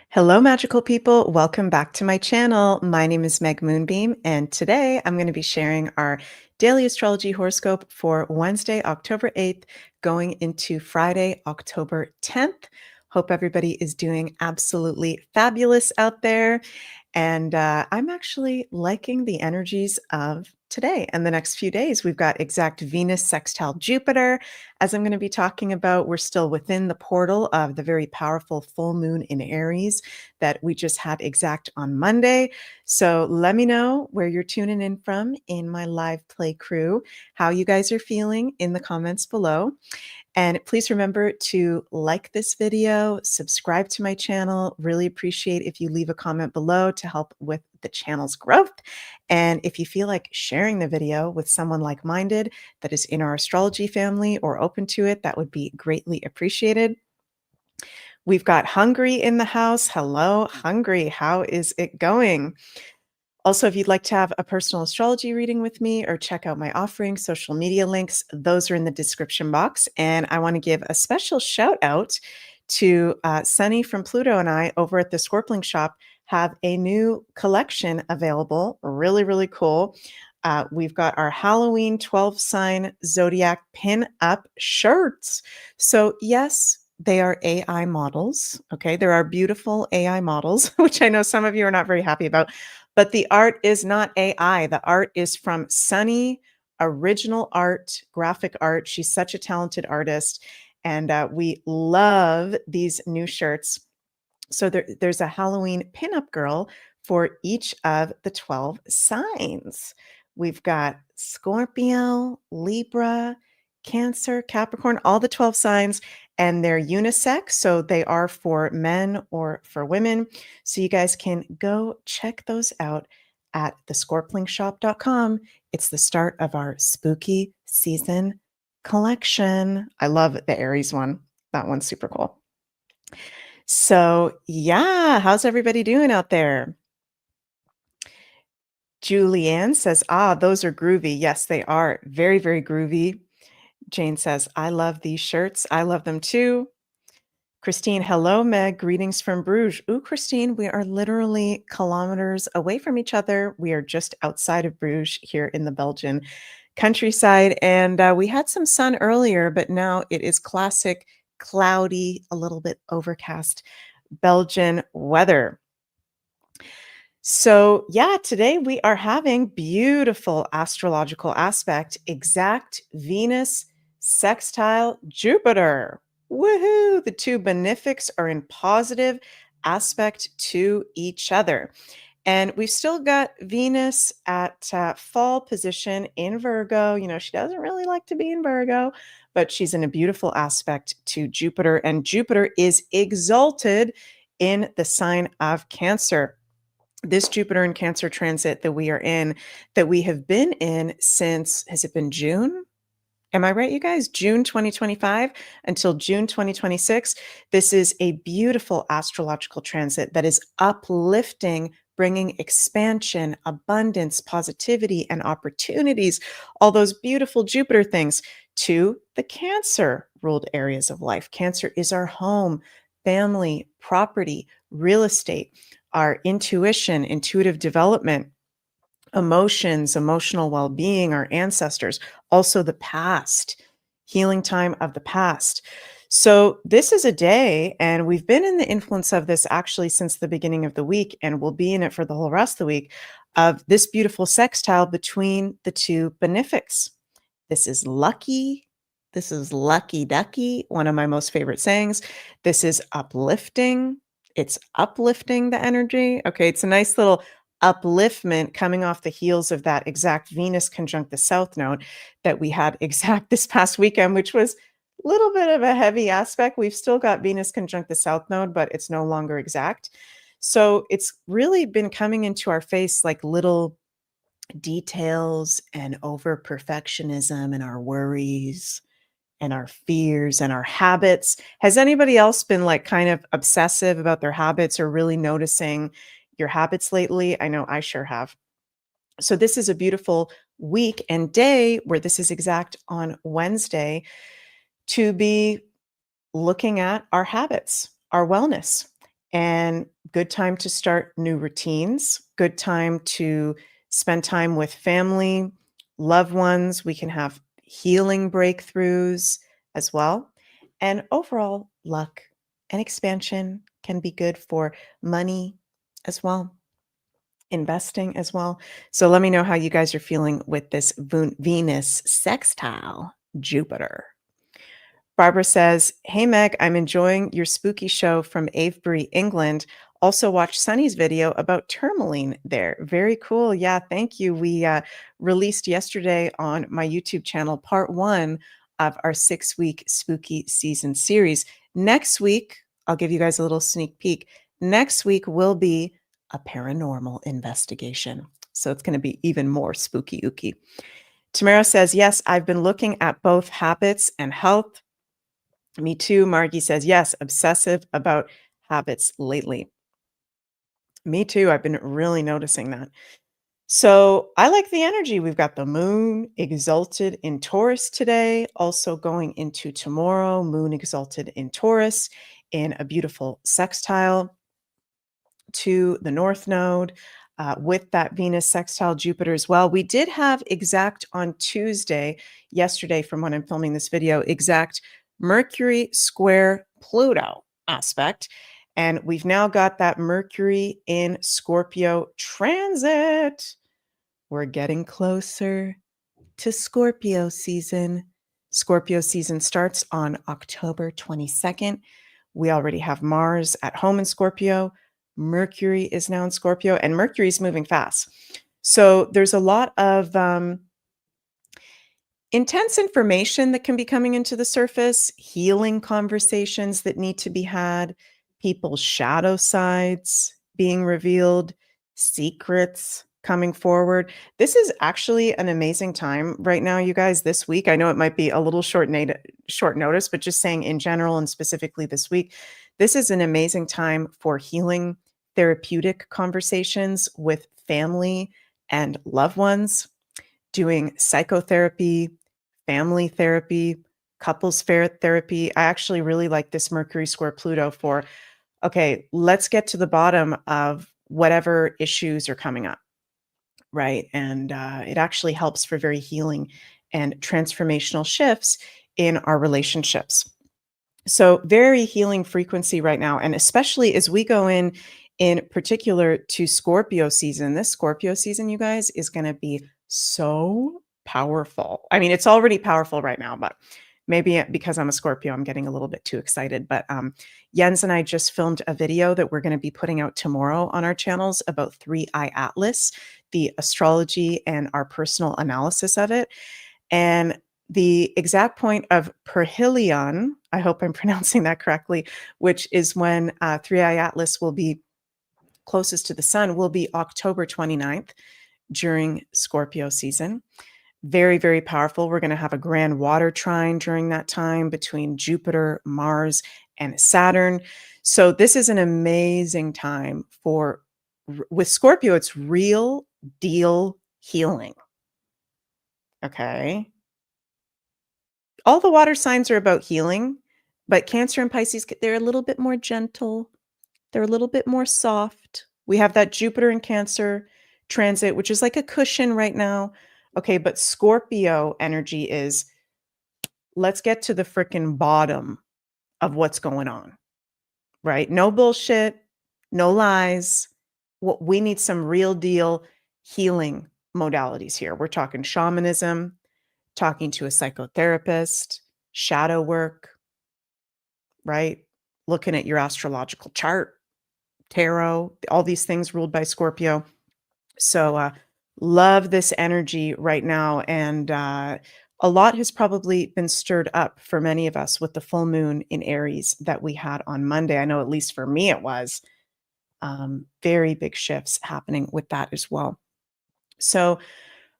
Hello, magical people. Welcome back to my channel. My name is Meg Moonbeam, and today I'm going to be sharing our daily astrology horoscope for Wednesday, October 8th, going into Friday, October 10th. Hope everybody is doing absolutely fabulous out there. And I'm actually liking the energies of today and the next few days. We've got exact Venus sextile Jupiter. As I'm going to be talking about, we're still within the portal of the very powerful full moon in Aries that we just had exact on Monday. So let me know where you're tuning in from in my live play crew, how you guys are feeling in the comments below. And please remember to like this video, subscribe to my channel. Really appreciate if you leave a comment below to help with the channel's growth. And if you feel like sharing the video with someone like-minded that is in our astrology family or open to it, that would be greatly appreciated. We've got Hungry in the house. Hello, Hungry. How is it going? Also, if you'd like to have a personal astrology reading with me or check out my offering, social media links, those are in the description box. And I want to give a special shout out to Sunny from Pluto and I over at the Scorpling Shop have a new collection available. Really, really cool. We've got our Halloween 12 sign zodiac pin up shirts. So, yes, they are AI models. Okay. There are beautiful AI models, which I know some of you are not very happy about. But the art is not AI. The art is from Sunny, original art, graphic art. She's such a talented artist. And we love these new shirts. So there's a Halloween pinup girl for each of the 12 signs. We've got Scorpio, Libra, Cancer, Capricorn, all the 12 signs, and they're unisex. So they are for men or for women. So you guys can go check those out at thescorplingshop.com. It's the start of our spooky season collection. I love the Aries one. That one's super cool. So, yeah, how's everybody doing out there? Julianne says, those are groovy. Yes, they are. Very, very groovy. Jane says, I love these shirts. I love them too. Christine, hello, Meg. Greetings from Bruges. Ooh, Christine, we are literally kilometers away from each other. We are just outside of Bruges here in the Belgian countryside. And we had some sun earlier, but now it is classic, cloudy, a little bit overcast Belgian weather. So, yeah, today we are having beautiful astrological aspect, exact Venus sextile Jupiter. Woohoo! The two benefics are in positive aspect to each other. And we've still got Venus at fall position in Virgo. You know, she doesn't really like to be in Virgo, but she's in a beautiful aspect to Jupiter. And Jupiter is exalted in the sign of Cancer. This Jupiter and Cancer transit that we are in, that we have been in since, has it been June? Am I right, you guys? June 2025 until June 2026. This is a beautiful astrological transit that is uplifting, bringing expansion, abundance, positivity, and opportunities, all those beautiful Jupiter things to the Cancer ruled areas of life. Cancer is our home, family, property, real estate, our intuition, intuitive development, emotions, emotional well being, our ancestors, also the past, healing time of the past. So, this is a day, and we've been in the influence of this actually since the beginning of the week, and we'll be in it for the whole rest of the week of this beautiful sextile between the two benefics. This is lucky. This is lucky ducky, one of my most favorite sayings. This is uplifting. It's uplifting the energy. Okay, it's a nice little upliftment coming off the heels of that exact Venus conjunct the South Node that we had exact this past weekend, which was a little bit of a heavy aspect. We've still got Venus conjunct the South Node, but it's no longer exact. So it's really been coming into our face like little details and over perfectionism and our worries and our fears and our habits. Has anybody else been like kind of obsessive about their habits or really noticing your habits lately? I know I sure have. So, this is a beautiful week and day where this is exact on Wednesday to be looking at our habits, our wellness. and good time to start new routines, good time to spend time with family, loved ones. We can have healing breakthroughs as well. And overall, luck and expansion can be good for money as well, investing as well. So let me know how you guys are feeling with this Venus sextile Jupiter. Barbara says, "Hey Meg, I'm enjoying your spooky show from Avebury, England. Also watched Sunny's video about tourmaline there. Very cool. Yeah, thank you. We released yesterday on my YouTube channel part one of our 6-week spooky season series. Next week, I'll give you guys a little sneak peek. Next week will be a paranormal investigation. So it's going to be even more spooky ooky. Tamara says, yes, I've been looking at both habits and health. Me too. Margie says, yes, obsessive about habits lately. Me too. I've been really noticing that. So I like the energy. We've got the moon exalted in Taurus today, also going into tomorrow, moon exalted in Taurus in a beautiful sextile to the North Node with that Venus sextile Jupiter as well. We did have exact on Tuesday, yesterday, from when I'm filming this video, exact Mercury square Pluto aspect. And we've now got that Mercury in Scorpio transit. We're getting closer to Scorpio season. Scorpio season starts on October 22nd. We already have Mars at home in Scorpio. Mercury is now in Scorpio, and Mercury is moving fast. So there's a lot of intense information that can be coming into the surface, healing conversations that need to be had, people's shadow sides being revealed, secrets coming forward. This is actually an amazing time right now, you guys, this week. I know it might be a little short notice, but just saying in general and specifically this week, this is an amazing time for healing therapeutic conversations with family and loved ones, doing psychotherapy, family therapy, couples therapy. I actually really like this Mercury square Pluto for, okay, let's get to the bottom of whatever issues are coming up, right? And it actually helps for very healing and transformational shifts in our relationships. So very healing frequency right now. And especially as we go in particular to Scorpio season, this Scorpio season, you guys, is going to be so powerful. I mean, it's already powerful right now, but maybe because I'm a Scorpio, I'm getting a little bit too excited. But Jens and I just filmed a video that we're going to be putting out tomorrow on our channels about 3-Eye Atlas, the astrology and our personal analysis of it. And the exact point of perihelion, I hope I'm pronouncing that correctly, which is when 3-Eye Atlas will be closest to the sun, will be October 29th during Scorpio season. Very, very powerful. We're going to have a grand water trine during that time between Jupiter, Mars, and Saturn. So this is an amazing time for, with Scorpio, it's real deal healing. Okay. All the water signs are about healing, but Cancer and Pisces, they're a little bit more gentle. They're a little bit more soft. We have that Jupiter in Cancer transit, which is like a cushion right now. Okay, but Scorpio energy is, let's get to the freaking bottom of what's going on, right? No bullshit, no lies. We need some real deal healing modalities here. We're talking shamanism, talking to a psychotherapist, shadow work, right? Looking at your astrological chart, tarot, all these things ruled by Scorpio. So love this energy right now. And a lot has probably been stirred up for many of us with the full moon in Aries that we had on Monday. I know at least for me it was very big shifts happening with that as well. So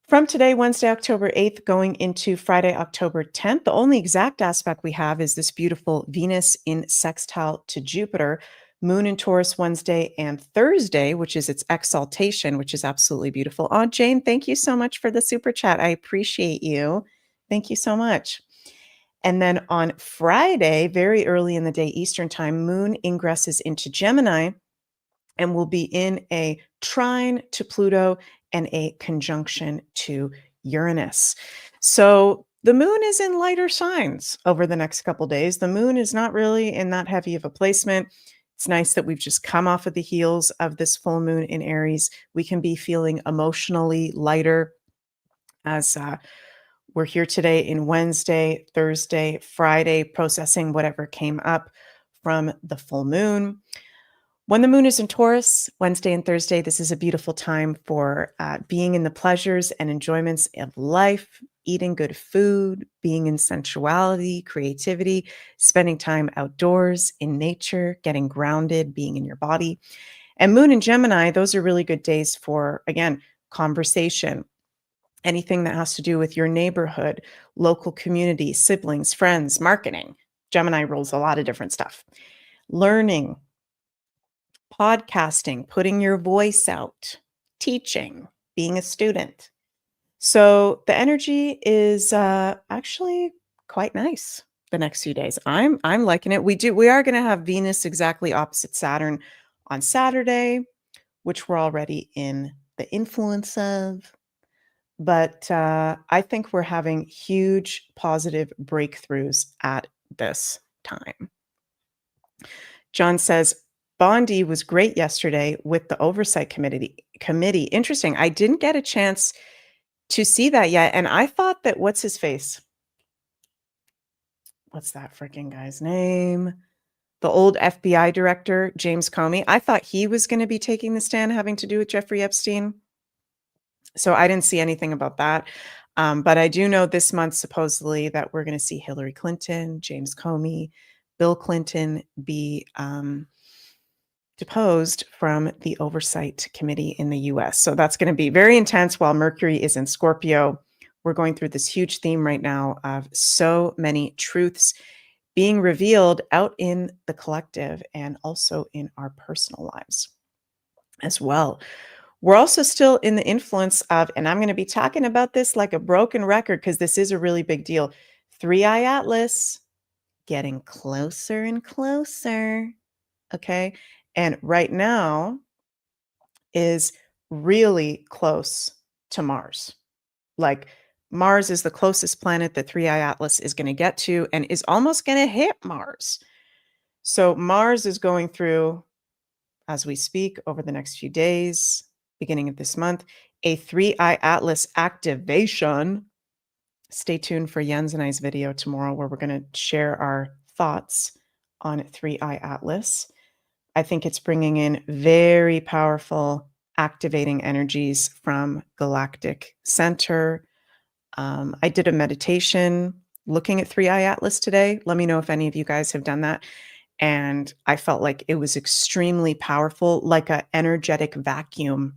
from today, Wednesday, October 8th, going into Friday, October 10th, the only exact aspect we have is this beautiful Venus in sextile to Jupiter, Moon in Taurus Wednesday and Thursday, which is its exaltation, which is absolutely beautiful. Oh, Jane, thank you so much for the super chat. I appreciate you. Thank you so much. And then on Friday, very early in the day, Eastern time, Moon ingresses into Gemini and will be in a trine to Pluto and a conjunction to Uranus. So the moon is in lighter signs over the next couple days. The moon is not really in that heavy of a placement. It's nice that we've just come off of the heels of this full moon in Aries. We can be feeling emotionally lighter as we're here today in Wednesday, Thursday, Friday, processing whatever came up from the full moon. When the moon is in Taurus, Wednesday and Thursday, this is a beautiful time for being in the pleasures and enjoyments of life, eating good food, being in sensuality, creativity, spending time outdoors in nature, getting grounded, being in your body. And moon and Gemini, those are really good days for, again, conversation, anything that has to do with your neighborhood, local community, siblings, friends, marketing. Gemini rules a lot of different stuff. Learning, podcasting, putting your voice out, teaching, being a student. So the energy is actually quite nice the next few days. I'm liking it. We are going to have Venus exactly opposite Saturn on Saturday, which we're already in the influence of. But I think we're having huge positive breakthroughs at this time. John says, Bondi was great yesterday with the oversight committee. Interesting. I didn't get a chance to see that yet. And I thought that what's his face? What's that freaking guy's name? The old FBI director, James Comey. I thought he was going to be taking the stand having to do with Jeffrey Epstein. So I didn't see anything about that. But I do know this month, supposedly, that we're going to see Hillary Clinton, James Comey, Bill Clinton be deposed from the oversight committee in the US. So that's going to be very intense while Mercury is in Scorpio. We're going through this huge theme right now of so many truths being revealed out in the collective and also in our personal lives as well. We're also still in the influence of, and I'm going to be talking about this like a broken record because this is a really big deal. 3i Atlas getting closer and closer. Okay. And right now is really close to Mars. Like Mars is the closest planet that 3i Atlas is going to get to and is almost going to hit Mars. So Mars is going through, as we speak, over the next few days, beginning of this month, a 3i Atlas activation. Stay tuned for Jens and I's video tomorrow where we're going to share our thoughts on 3i Atlas. I think it's bringing in very powerful activating energies from galactic center. I did a meditation looking at 3i Atlas today. Let me know if any of you guys have done that. And I felt like it was extremely powerful, like an energetic vacuum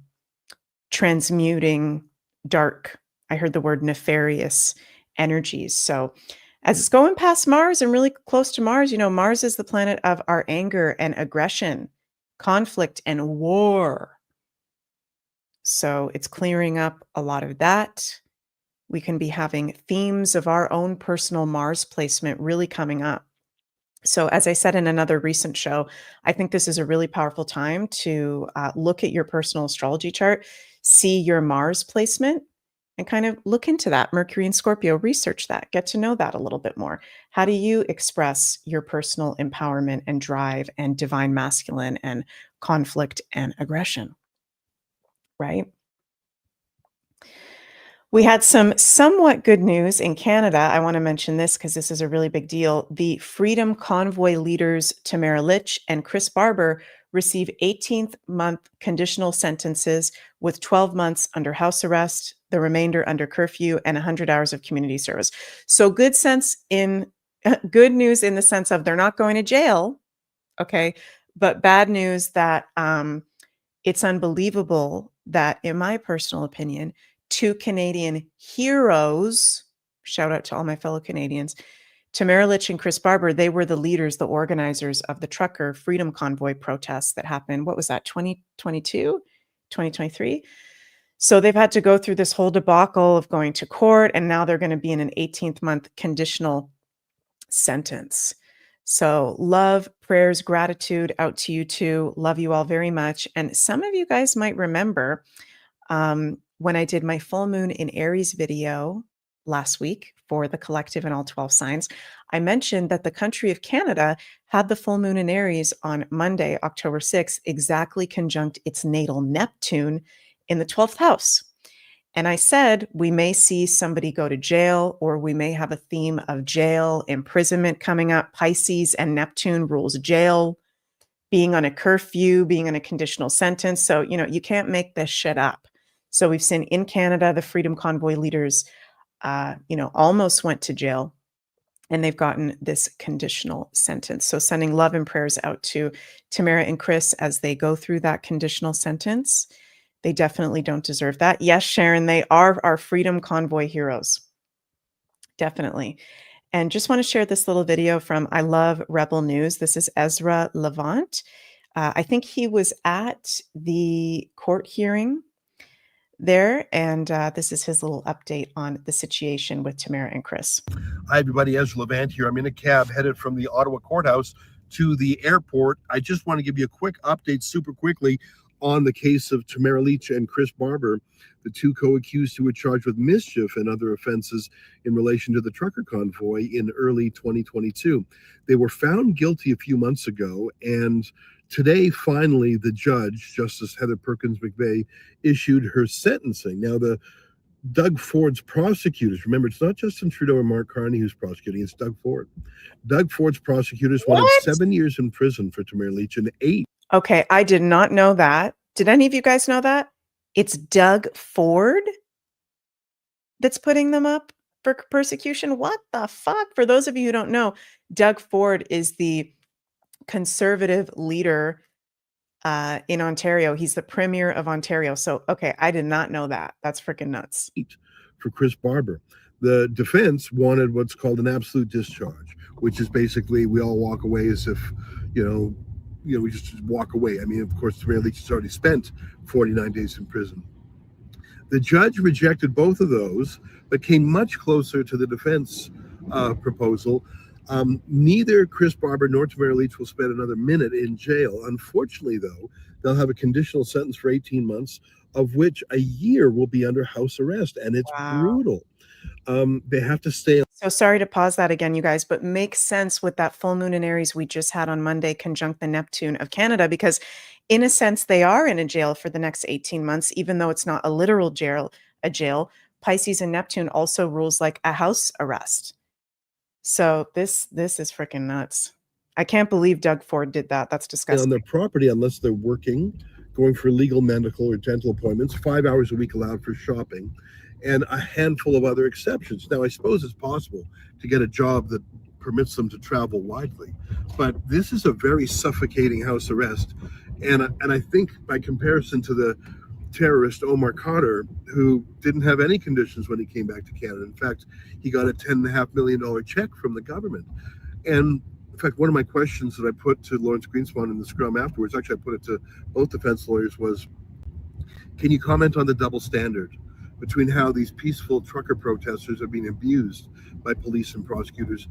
transmuting dark. I heard the word nefarious energies. So as it's going past Mars and really close to Mars, you know, Mars is the planet of our anger and aggression, conflict and war. So it's clearing up a lot of that. We can be having themes of our own personal Mars placement really coming up. So as I said in another recent show, I think this is a really powerful time to look at your personal astrology chart, see your Mars placement, and kind of look into that. Mercury and Scorpio, research that, get to know that a little bit more. How do you express your personal empowerment and drive and divine masculine and conflict and aggression, right? We had some somewhat good news in Canada. I want to mention this because this is a really big deal. The Freedom Convoy leaders Tamara Lich and Chris Barber receive 18th month conditional sentences with 12 months under house arrest, the remainder under curfew, and 100 hours of community service. So good news in the sense of they're not going to jail, okay? But bad news that it's unbelievable that, in my personal opinion, two Canadian heroes, shout out to all my fellow Canadians, Tamara Lich and Chris Barber, they were the leaders, the organizers of the trucker freedom convoy protests that happened, what was that, 2022, 2023? So they've had to go through this whole debacle of going to court, and now they're going to be in an 18th month conditional sentence. So, love, prayers, gratitude out to you too. Love you all very much. And some of you guys might remember when I did my full moon in Aries video last week for the collective and all 12 signs, I mentioned that the country of Canada had the full moon in Aries on Monday, October 6th, exactly conjunct its natal Neptune in the 12th house. And I said, we may see somebody go to jail, or we may have a theme of jail, imprisonment coming up. Pisces and Neptune rules jail, being on a curfew, being on a conditional sentence. So, you can't make this shit up. So we've seen in Canada, the Freedom Convoy leaders, almost went to jail, and they've gotten this conditional sentence. So sending love and prayers out to Tamara and Chris as they go through that conditional sentence. They definitely don't deserve that. Yes, Sharon, they are our Freedom Convoy heroes. Definitely. And just want to share this little video from I Love Rebel News. This is Ezra Levant. I think he was at the court hearing there, and this is his little update on the situation with Tamara and Chris. Hi, everybody. Ezra Levant here. I'm in a cab headed from the Ottawa courthouse to the airport. I just want to give you a quick update super quickly on the case of Tamara Leach and Chris Barber, the two co-accused who were charged with mischief and other offenses in relation to the trucker convoy in early 2022. They were found guilty a few months ago, and today, finally, the judge, Justice Heather Perkins McVeigh, issued her sentencing. Now, the Doug Ford's prosecutors, remember, it's not Justin Trudeau or Mark Carney who's prosecuting, it's Doug Ford. Doug Ford's prosecutors wanted 7 years in prison for Tamara Leach and 8. Okay, I did not know that. Did any of you guys know that? It's Doug Ford that's putting them up for persecution? What the fuck? For those of you who don't know, Doug Ford is the conservative leader in Ontario. He's the premier of Ontario. So, okay, I did not know that. That's freaking nuts. For Chris Barber, the defense wanted what's called an absolute discharge, which is basically we all walk away as if, we just walk away. I mean, of course, Tamara Leach has already spent 49 days in prison. The judge rejected both of those, but came much closer to the defense proposal. Neither Chris Barber nor Tamara Leach will spend another minute in jail. Unfortunately, though, they'll have a conditional sentence for 18 months, of which a year will be under house arrest, and it's brutal. They have to stay. So sorry to pause that again, you guys, but makes sense with that full moon in Aries we just had on Monday conjunct the Neptune of Canada, because in a sense they are in a jail for the next 18 months, even though it's not a literal jail, Pisces and Neptune also rules like a house arrest. So this is freaking nuts. I can't believe Doug Ford did that. That's disgusting. On their property unless they're working, going for legal, medical, or dental appointments, 5 hours a week allowed for shopping, and a handful of other exceptions. Now, I suppose it's possible to get a job that permits them to travel widely, but this is a very suffocating house arrest. And I think by comparison to the terrorist Omar Khadr, who didn't have any conditions when he came back to Canada. In fact, he got a $10.5 million check from the government. And in fact, one of my questions that I put to Lawrence Greenspan in the scrum afterwards, actually I put it to both defense lawyers, was, can you comment on the double standard between how these peaceful trucker protesters are being abused by police and prosecutors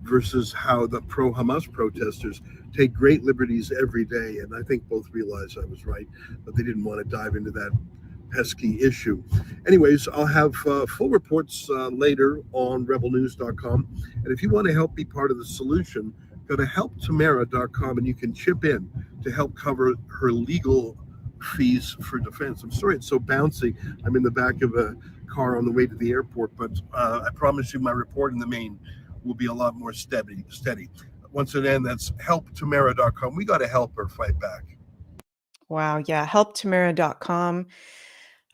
versus how the pro-Hamas protesters take great liberties every day? And I think both realized I was right, but they didn't want to dive into that pesky issue. Anyways, I'll have full reports later on rebelnews.com. And if you want to help be part of the solution, go to helptamara.com and you can chip in to help cover her legal fees for defense. I'm sorry it's so bouncy. I'm in the back of a car on the way to the airport, but I promise you my report in the main will be a lot more steady. Once again, that's helptamara.com. We got to help her fight back. Wow, yeah, helptamara.com.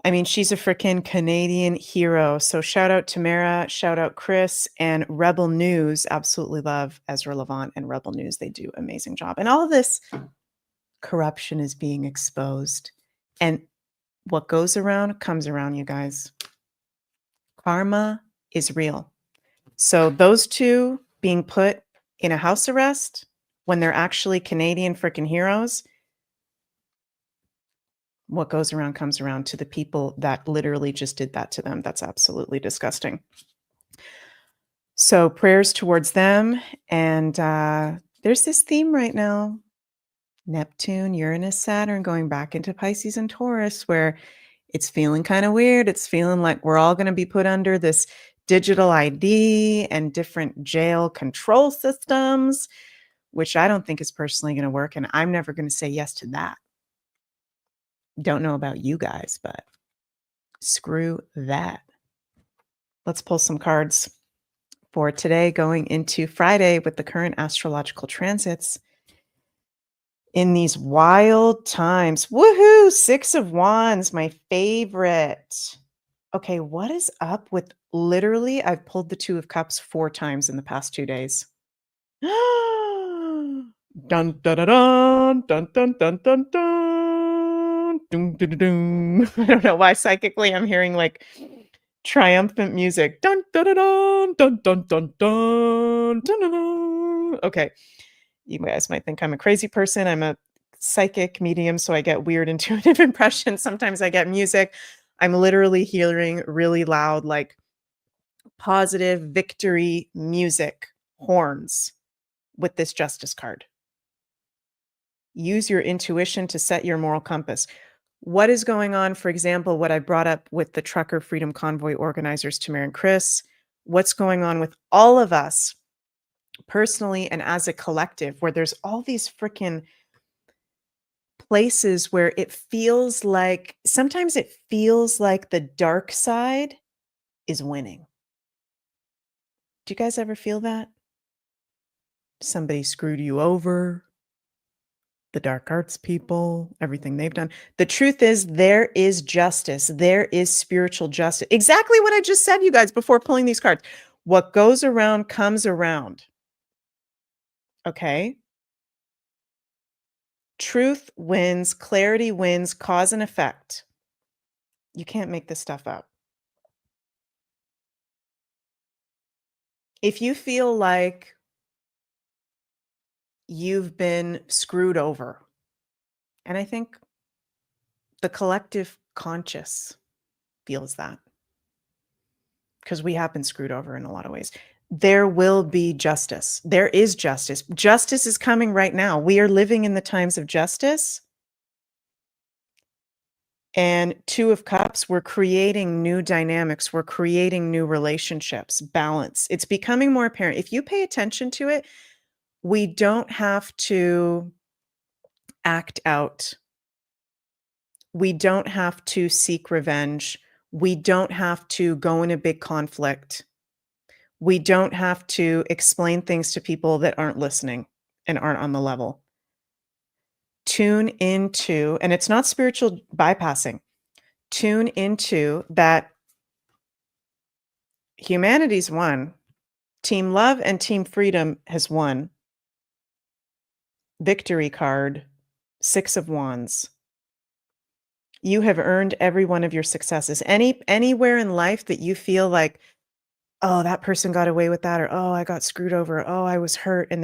I mean, she's a freaking Canadian hero. So shout out Tamara, shout out Chris, and Rebel News. Absolutely love Ezra Levant and Rebel News. They do an amazing job. And all of this corruption is being exposed. And what goes around comes around, you guys. Karma is real. So those two being put in a house arrest when they're actually Canadian freaking heroes, what goes around comes around to the people that literally just did that to them. That's absolutely disgusting. So prayers towards them. And there's this theme right now: Neptune, Uranus, Saturn going back into Pisces and Taurus, where it's feeling kind of weird. It's feeling like we're all going to be put under this digital ID and different jail control systems, which I don't think is personally going to work. And I'm never going to say yes to that. Don't know about you guys, but screw that. Let's pull some cards for today going into Friday with the current astrological transits in these wild times. Woohoo! 6 of Wands, my favorite. Okay, what is up with literally I've pulled the 2 of Cups 4 times in the past 2 days. Dun dun dun dun dun dun dun dun dun dun dun dun. I don't know why psychically I'm hearing like triumphant music. Dun dun dun dun dun dun dun dun dun. Okay, you guys might think I'm a crazy person. I'm a psychic medium, so I get weird intuitive impressions. Sometimes I get music. I'm literally hearing really loud, like positive victory music, horns with this justice card. Use your intuition to set your moral compass. What is going on, for example, what I brought up with the Trucker Freedom Convoy organizers, Tamir and Chris, what's going on with all of us personally and as a collective, where there's all these freaking places where it feels like, sometimes it feels like the dark side is winning. Do you guys ever feel that? Somebody screwed you over, the dark arts people, everything they've done. The truth is, there is justice. There is spiritual justice. Exactly what I just said, you guys, before pulling these cards. What goes around comes around. Okay? Truth wins, clarity wins, cause and effect. You can't make this stuff up. If you feel like you've been screwed over, and I think the collective conscious feels that, because we have been screwed over in a lot of ways. There will be justice. There is justice. Justice is coming right now. We are living in the times of justice. And 2 of Cups, we're creating new dynamics. We're creating new relationships, balance. It's becoming more apparent. If you pay attention to it, we don't have to act out. We don't have to seek revenge. We don't have to go in a big conflict. We don't have to explain things to people that aren't listening and aren't on the level. Tune into, and it's not spiritual bypassing, tune into that humanity's won. Team Love and Team Freedom has won. Victory card, 6 of Wands. You have earned every one of your successes. Anywhere in life that you feel like, oh, that person got away with that, or oh, I got screwed over, or, oh, I was hurt and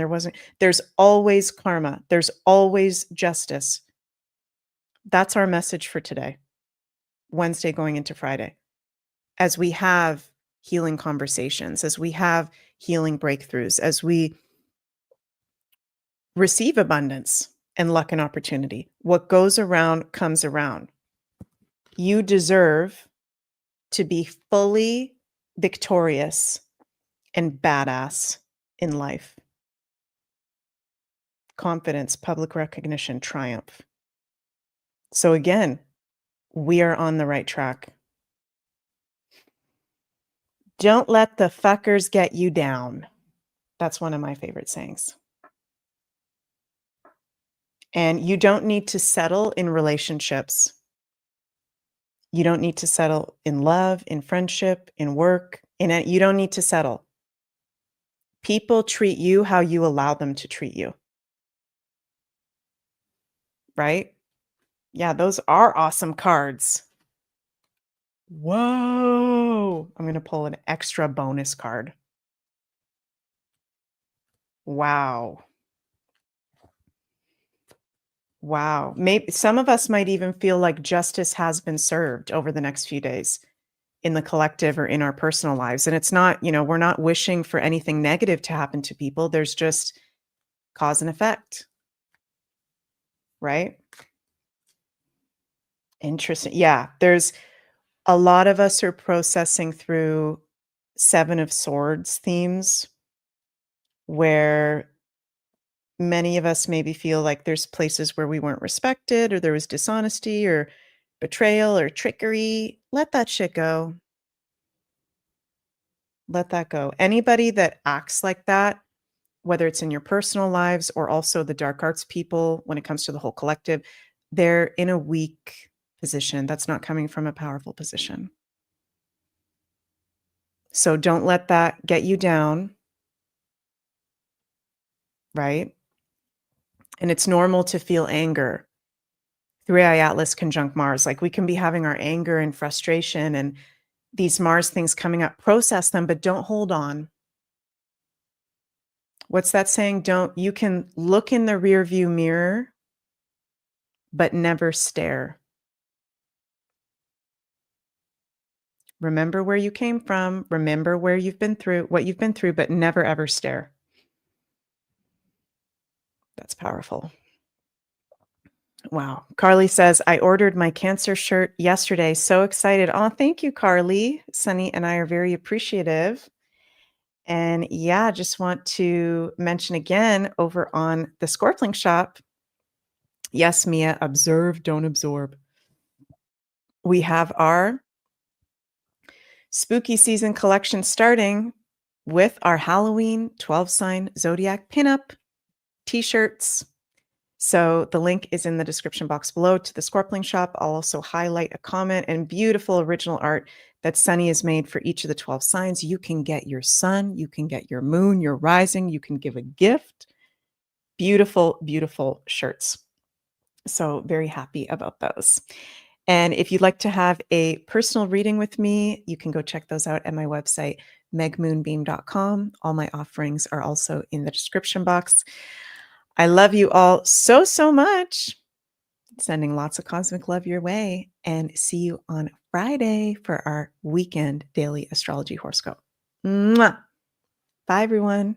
there's always karma. There's always justice. That's our message for today, Wednesday going into Friday. As we have healing conversations, as we have healing breakthroughs, as we receive abundance and luck and opportunity, what goes around comes around. You deserve to be fully victorious and badass in life. Confidence, public recognition, triumph. So again, we are on the right track. Don't let the fuckers get you down. That's one of my favorite sayings. And you don't need to settle in relationships. You don't need to settle in love, in friendship, in work, you don't need to settle. People treat you how you allow them to treat you. Right? Yeah, those are awesome cards. Whoa. I'm going to pull an extra bonus card. Wow. Wow. Maybe some of us might even feel like justice has been served over the next few days. in the collective or in our personal lives. And it's not, we're not wishing for anything negative to happen to people. There's just cause and effect, right? Interesting. Yeah, there's a lot of us are processing through Seven of Swords themes where many of us maybe feel like there's places where we weren't respected or there was dishonesty or betrayal or trickery. Let that shit go. Let that go. Anybody that acts like that, whether it's in your personal lives or also the dark arts people, when it comes to the whole collective, they're in a weak position. That's not coming from a powerful position. So don't let that get you down, right? And it's normal to feel anger. 3i Atlas conjunct Mars. Like we can be having our anger and frustration and these Mars things coming up. Process them, but don't hold on. What's that saying? You can look in the rear view mirror, but never stare. Remember where you came from. Remember where you've been through, what you've been through, but never ever stare. That's powerful. Wow. Carly says, I ordered my Cancer shirt yesterday. So excited. Oh, thank you, Carly. Sunny and I are very appreciative. And yeah, just want to mention again over on the Scorpling shop. Yes, Mia, observe, don't absorb. We have our spooky season collection starting with our Halloween 12-sign zodiac pinup t-shirts. So the link is in the description box below to the Scorpling shop. I'll also highlight a comment and beautiful original art that Sunny has made for each of the 12 signs. You can get your sun, you can get your moon, your rising, you can give a gift. Beautiful, beautiful shirts. So very happy about those. And if you'd like to have a personal reading with me, you can go check those out at my website, megmoonbeam.com. All my offerings are also in the description box. I love you all so, so much. Sending lots of cosmic love your way and see you on Friday for our weekend daily astrology horoscope. Mwah. Bye, everyone.